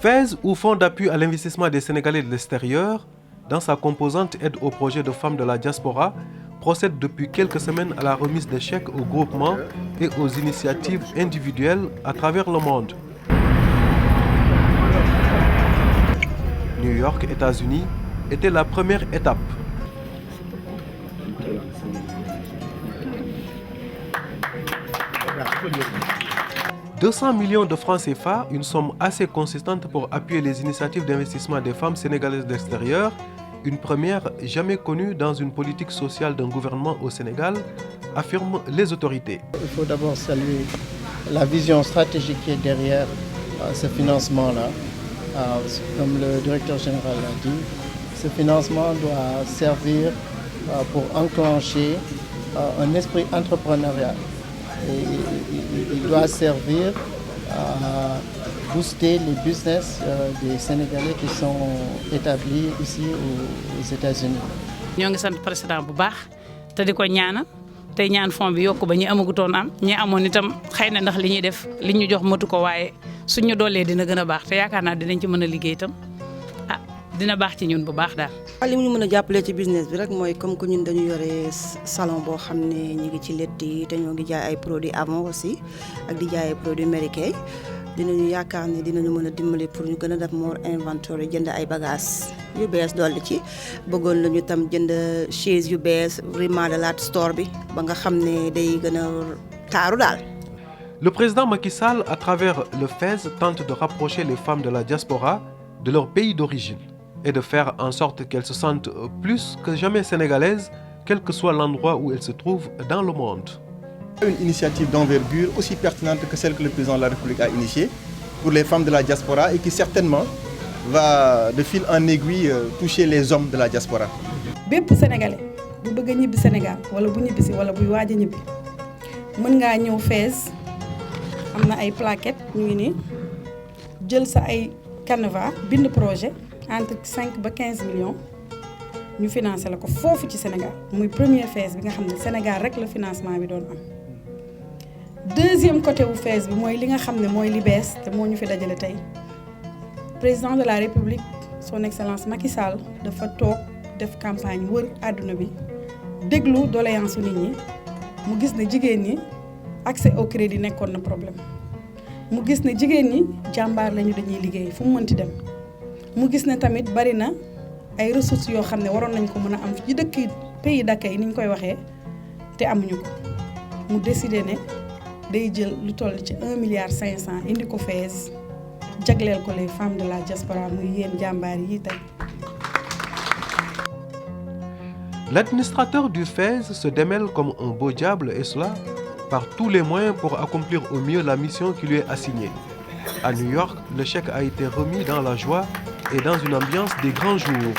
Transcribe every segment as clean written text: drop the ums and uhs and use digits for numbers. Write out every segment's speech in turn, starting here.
FAISE, ou Fonds d'appui à l'investissement des Sénégalais de l'extérieur, dans sa composante aide aux projets de femmes de la diaspora, procède depuis quelques semaines à la remise de chèques aux groupements et aux initiatives individuelles à travers le monde. New York, États-Unis, était la première étape. « 200 millions de francs CFA, une somme assez consistante pour appuyer les initiatives d'investissement des femmes sénégalaises d'extérieur, une première jamais connue dans une politique sociale d'un gouvernement au Sénégal, affirment les autorités. Il faut d'abord saluer la vision stratégique qui est derrière ce financement-là. Comme le directeur général l'a dit, ce financement doit servir pour enclencher un esprit entrepreneurial. Et il doit servir à booster les business des Sénégalais qui sont établis ici aux États-Unis. Nous sommes président bu baax te diko ñaanal tay ñaan fond bi yokku ba ñi amagutoon am ñi amoon itam xeyna ndax li ñuy def li ñu jox matu ko waaye suñu doolee dina gën a baax te yaakaar naa dinañ ci mën a liggéey itam dina baax ci ñun bu baax daal. li mu ñu mën a jàppale ci business bi rek mooy comme que ñun dañu yore salon boo xam ne ñu ngi ci lett yi te ñoo ngi jaay ay produits Avon aussi ak di jaay ay produits Mary-Kay dinañu yaakaar ne dinañu mën a dimbali pour ñu gën a def more inventory jënd ay bagages yu bees dolli ci bëggoon lañu tam jënd chaise yu bees remodelaat store bi ba nga xam ne day gën a taaru daal. Le président Macky Sall, à travers le FAISE, tente de rapprocher les femmes de la diaspora de leur pays d'origine et de faire en sorte qu'elles se sentent plus que jamais sénégalaises, quel que soit l'endroit où elles se trouvent dans le monde. Une initiative d'envergure aussi pertinente que celle que le président de la République a initiée pour les femmes de la diaspora et qui certainement va de fil en aiguille toucher les hommes de la diaspora. bépp Sénégalais bu bëgg a ñibbi Sénégal wala bu ñibbisi wala buy waaj a ñibbi mën ngaa ñëw FAISE am na ay plaquettes ñu ngi nii jël sa ay canevas bind projet entre 5 ba 15 millions ñu financé la ko foofu ci Sénégal muy premier FAISE bi nga xam ne Sénégal rek la financement bi doon am. Deuxième côté wu FAISE bi mooy li nga xam ne mooy li bees te moo ñu fi dajale tey président de la République son excellence Macky Sall dafa toog def campagne wër àdduna bi déglu doléance nit ñi mu gis ne jigéen ñi accès au crédit nekkoon na problème mu gis ne jigéen ñi jàmbaar lañu dañuy liggéey fu mu mënti dem mu gis ne tamit bari na ay ressources yoo xam ne waroon nañ ko mën a am ci dëkk pays d'accueil ni ñu koy waxee te amuñu ko mu décidé ne day jël lu toll ci 1,5 milliard indi ko FAISE jagleel ko les femmes de la diaspora muy yéen jàmbaar yi tey. L'administrateur du FAISE se démène comme un beau diable et cela par tous les moyens pour accomplir au mieux la mission qui lui est assignée. À New York, le chèque a été remis dans la joie et dans une ambiance des grands jours.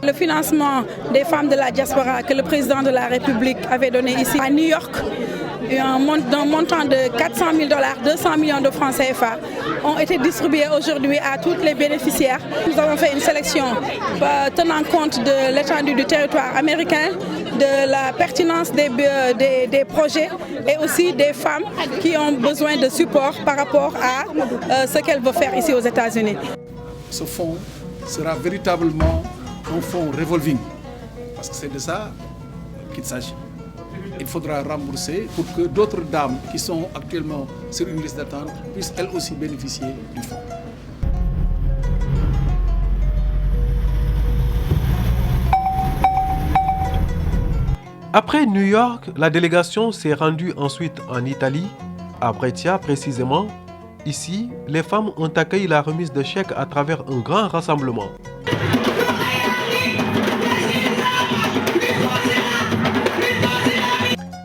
Le financement des femmes de la diaspora que le président de la République avait donné ici à New York, d'un montant de 400 000 $, 200 millions de francs CFA, ont été distribués aujourd'hui à toutes les bénéficiaires. Nous avons fait une sélection tenant compte de l'étendue du territoire américain, de la pertinence des projets et aussi des femmes qui ont besoin de support par rapport à ce qu'elles veulent faire ici aux États-Unis. Ce fonds sera véritablement un fonds revolving, parce que c'est de ça qu'il s'agit. Il faudra rembourser pour que d'autres dames qui sont actuellement sur une liste d'attente puissent elles aussi bénéficier du fonds. Après New York, la délégation s'est rendue ensuite en Italie, à Brescia précisément. Ici, les femmes ont accueilli la remise de chèques à travers un grand rassemblement.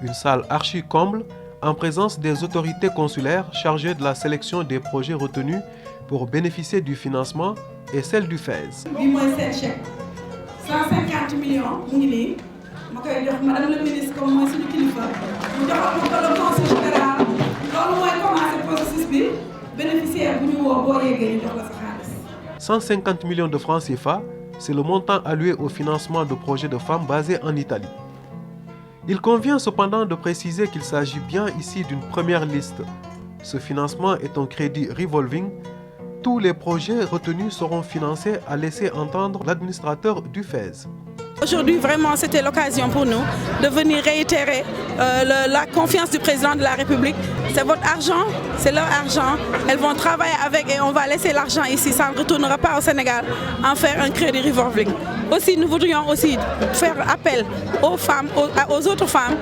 Une salle archi-comble en présence des autorités consulaires chargées de la sélection des projets retenus pour bénéficier du financement et celle du FAISE. Bi mooy seen chèque 150 millions mu ngi nii ma koy jox madame le ministre comme mooy suñu kilifa mu joxoon ko le conseil général loolu mooy commencé processus bi bénéficiaire bu ñu woo boo yeggee ñu jox la sa xaalis. 150 millions de francs CFA, c'est le montant alloué au financement de projets de femmes basés en Italie. Il convient cependant de préciser qu'il s'agit bien ici d'une première liste. Ce financement est un crédit revolving. Tous les projets retenus seront financés, a laissé entendre l'administrateur du FAISE. Aujourd'hui, vraiment, c'était l'occasion pour nous de venir réitérer la confiance du président de la République. C'est votre argent, c'est leur argent. Elles vont travailler avec et on va laisser l'argent ici. Ça ne retournera pas au Sénégal en faire un crédit revolving. Aussi, nous voudrions aussi faire appel aux femmes, aux autres femmes,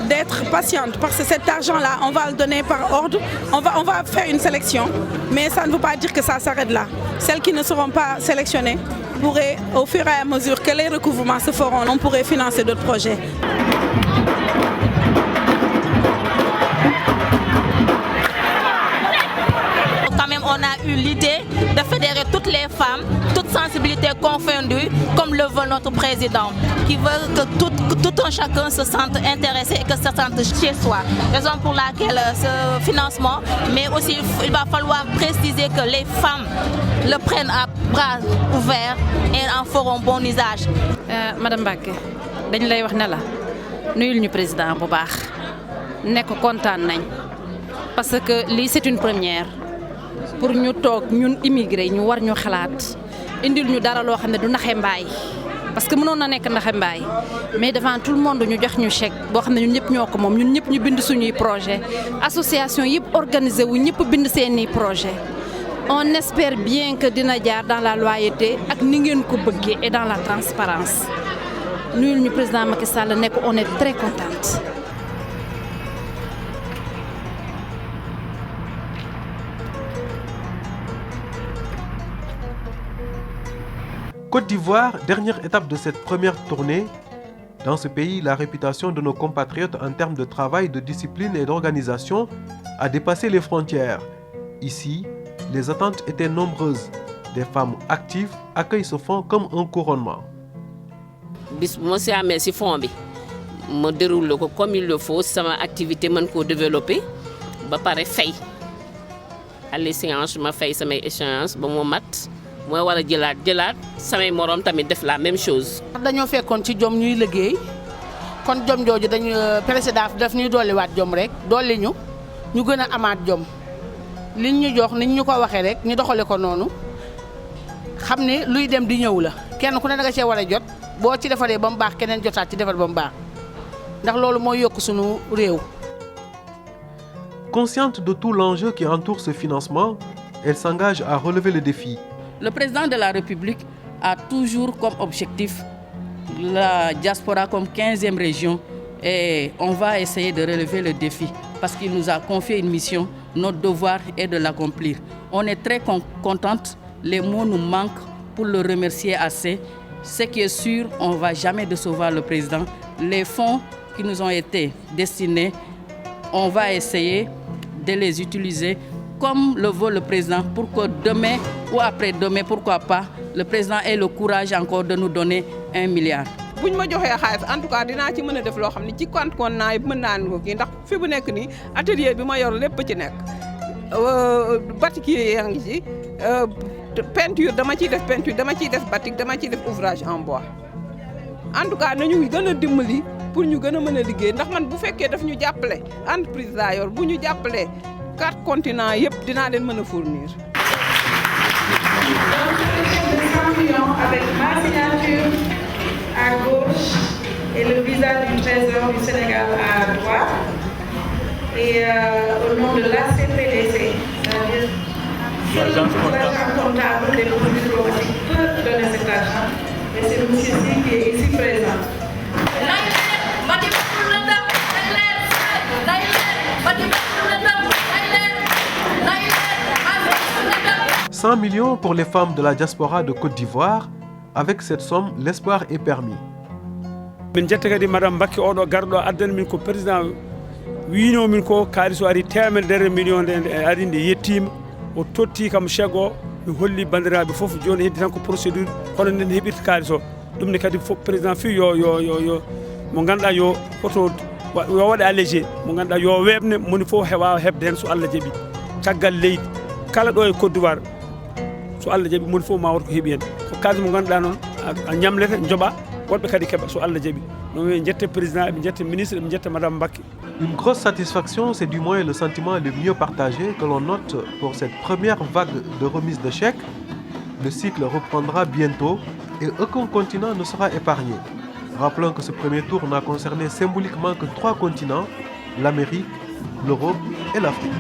d'être patientes parce que cet argent-là, on va le donner par ordre. On va faire une sélection, mais ça ne veut pas dire que ça s'arrête là. Celles qui ne seront pas sélectionnées pourraient, au fur et à mesure que les recouvrements se feront, on pourrait financer d'autres projets. Quand même, on a eu l'idée de fédérer toutes les femmes, toutes sensibilités confondues, comme le veut notre président, qui veut que tout un chacun se sente intéressé et que se sente chez soi. Raison pour laquelle ce financement, mais aussi il va falloir préciser que les femmes le prennent à bras ouverts et en feront bon usage. Madame Mbacké dañ lay wax ne la nuyul ñu président bu baax ne ko kontaan nañ parce que lii c'est une première pour ñu toog ñun immigré ñu war ñu xalaat indil ñu dara loo xam ne du naxe mbaay parce que mënoon na nekk naxe mbaay mais devant tout le monde ñu jox ñu chèque boo xam ne ñun ñëpp ñoo ko moom ñun ñëpp ñu bind suñuy projet association yëpp organisé wu ñëpp bind seeni projet. On espère bien que dina jaar dans la loyauté ak ni ngeen ko bëggee et dans la transparence nuyul ñu président Macky Sall ne ko on est très contente. Côte d'Ivoire, dernière étape de cette première tournée. Dans ce pays, la réputation de nos compatriotes en termes de travail, de discipline et d'organisation a dépassé les frontières. Ici, les attentes étaient nombreuses. Des femmes actives accueillent ce fonds comme un couronnement. bis bu ma si amee si fond bi ma déroule ko comme il le faut sama activité mën koo développer ba pare fay à l'échéance ma fay samay échéance ba mu mat mooy war a jëlaat samay morom tamit def la même chose. dañoo fekkoon ci jom ñuy liggéey kon jom jooju dañu président daf ñuy dolliwaat jom rek dolli ñu gën a amaat jom liñ ñu jox niñ ñu ko waxee rek ñu doxale ko noonu xam ne luy dem di ñëw la kenn ku ne da nga cee war a jot. boo ci defaree ba mu baax keneen jotaat ci defar ba mu baax ndax loolu mooy yokk sunu réew. Consciente de tout l'enjeu qui entoure ce financement, elle s'engage à relever le défi. Le président de la République a toujours comme objectif la diaspora comme 15e région et on va essayer de relever le défi parce qu'il nous a confié une mission. Notre devoir est de l'accomplir. On est très contente, les mots nous manquent pour le remercier assez. Ce qui est sûr, on ne va jamais décevoir le président. Les fonds qui nous ont été destinés, on va essayer de les utiliser comme le veut le président pour que demain ou après-demain, pourquoi pas, le président ait le courage encore de nous donner 1 milliard. buñ ma joxee xaalis en tout cas dinaa ci mën a def loo xam ne ci compte kon naa mën naa ko kii ndax fi bu nekk nii atelier bi ma yor lépp ci nekk batikier yaa ngi ci peinture dama ciy def peinture dama ciy def batik dama ciy def ouvrage en bois en tout cas nañu gën a dimbali pour ñu gën a mën a liggéey ndax man bu fekkee daf ñu jàppale entreprise laa yor bu ñu jàppalee 4 continents yëpp dinaa leen mën a fournir. Avec ma signature à gauche et le visage du trésor du Sénégal à droite et au nom de l'ACPDC, c'est-à-dire l'agent comptable des produits diplomatiques peut donner cet argent et c'est monsieur C qui est ici présent. 100 millions pour les femmes de la diaspora de Côte d'Ivoire. Avec cette somme, l'espoir est permis. min jetta kadi madame Mbacké oɗo garɗo addani min ko président wino min ko kaaliso ari temedere million nde ari nde yettima o totti kam chèque o mi holli bandiraɓe foof joni heddi tan ko procédure hono nden heɓirta kaaliso ɗum ne kadi président fi yo mo ganduɗa yo oto yo waɗa allégé mo ganduɗa yo webne moni fof wawa hebde hen so Allah jaaɓi caggal leydi kala ɗo e Côte d'Ivoire so Allah jaaɓi moni fof ma wat ko heeɓi hen ko kalis mo ganduɗa noon a ñamlete jooɓa woɗɓe kadi keeɓa so Allah jaaɓi Une grosse satisfaction, c'est du moins le sentiment le mieux partagé que l'on note pour cette première vague de remise de chèques. Le cycle reprendra bientôt et aucun continent ne sera épargné. Rappelons que ce premier tour n'a concerné symboliquement que 3 continents, l'Amérique, l'Europe et l'Afrique.